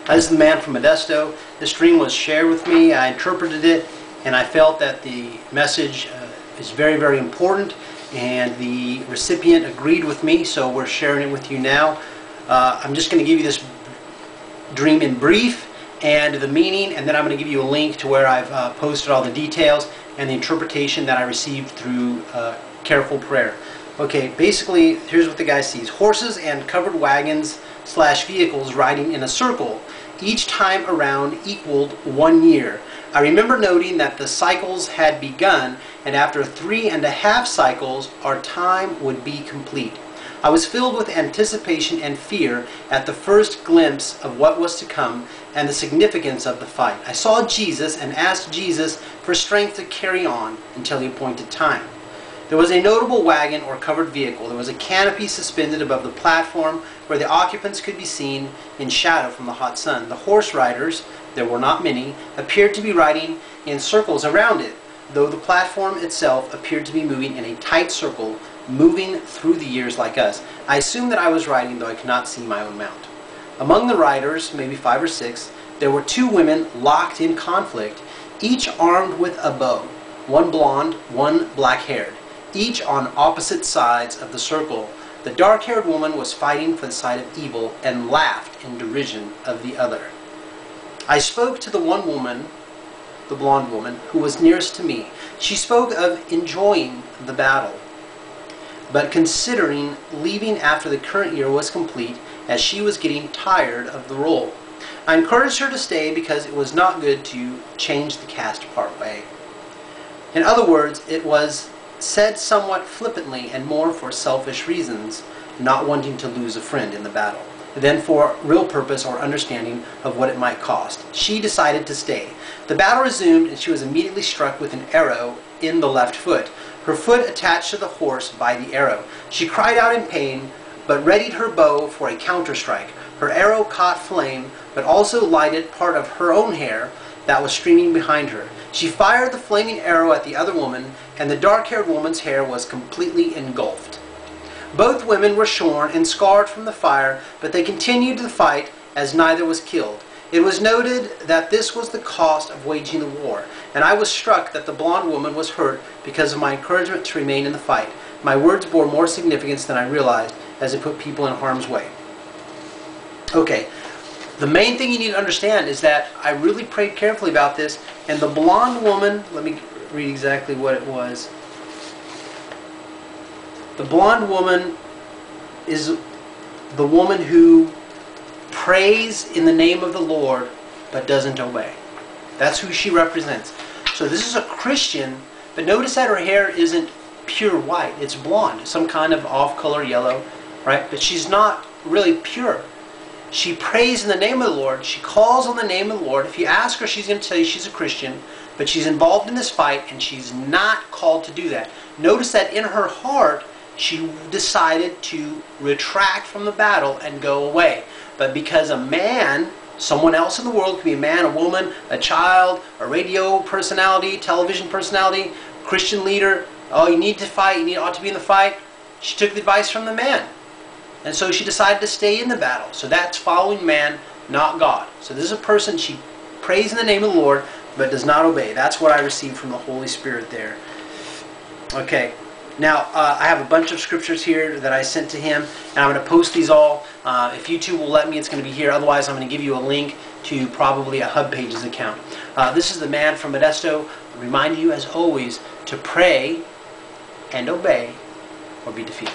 This is the man from Modesto. This dream was shared with me. I interpreted it, and I felt that the message is very, very important, and the recipient agreed with me, so we're sharing it with you now. I'm just going to give you this dream in brief and the meaning, and then I'm going to give you a link to where I've posted all the details and the interpretation that I received through careful prayer. Okay, basically, here's what the guy sees. Horses and covered wagons / vehicles riding in a circle. Each time around equaled 1 year. I remember noting that the cycles had begun, and after 3.5 cycles, our time would be complete. I was filled with anticipation and fear at the first glimpse of what was to come and the significance of the fight. I saw Jesus and asked Jesus for strength to carry on until the appointed time. There was a notable wagon or covered vehicle. There was a canopy suspended above the platform where the occupants could be seen in shadow from the hot sun. The horse riders, there were not many, appeared to be riding in circles around it, though the platform itself appeared to be moving in a tight circle, moving through the years like us. I assumed that I was riding, though I could not see my own mount. Among the riders, maybe 5 or 6, there were 2 women locked in conflict, each armed with a bow, one blonde, one black-haired, each on opposite sides of the circle. The dark-haired woman was fighting for the side of evil and laughed in derision of the other. I spoke to the one woman, the blonde woman, who was nearest to me. She spoke of enjoying the battle, but considering leaving after the current year was complete, as she was getting tired of the role. I encouraged her to stay because it was not good to change the cast part way. In other words, it was said somewhat flippantly and more for selfish reasons, not wanting to lose a friend in the battle, than for real purpose or understanding of what it might cost. She decided to stay. The battle resumed, and she was immediately struck with an arrow in the left foot, her foot attached to the horse by the arrow. She cried out in pain, but readied her bow for a counter-strike. Her arrow caught flame, but also lighted part of her own hair that was streaming behind her. She fired the flaming arrow at the other woman, and the dark-haired woman's hair was completely engulfed. Both women were shorn and scarred from the fire, but they continued the fight as neither was killed. It was noted that this was the cost of waging the war, and I was struck that the blonde woman was hurt because of my encouragement to remain in the fight. My words bore more significance than I realized, as it put people in harm's way. Okay. The main thing you need to understand is that I really prayed carefully about this, and the blonde woman, let me read exactly what it was. The blonde woman is the woman who prays in the name of the Lord but doesn't obey. That's who she represents. So this is a Christian, but notice that her hair isn't pure white. It's blonde, some kind of off-color yellow, right? But she's not really pure. She prays in the name of the Lord. She calls on the name of the Lord. If you ask her, she's going to tell you she's a Christian, but she's involved in this fight, and she's not called to do that. Notice that in her heart, she decided to retract from the battle and go away. But because a man, someone else in the world, could be a man, a woman, a child, a radio personality, television personality, Christian leader, oh, you need to fight, you ought to be in the fight. She took the advice from the man. And so she decided to stay in the battle. So that's following man, not God. So this is a person, she prays in the name of the Lord, but does not obey. That's what I received from the Holy Spirit there. Okay. Now, I have a bunch of scriptures here that I sent to him, and I'm going to post these all. If YouTube will let me, it's going to be here. Otherwise, I'm going to give you a link to probably a Hub Pages account. This is the man from Modesto. I remind you, as always, to pray and obey or be defeated.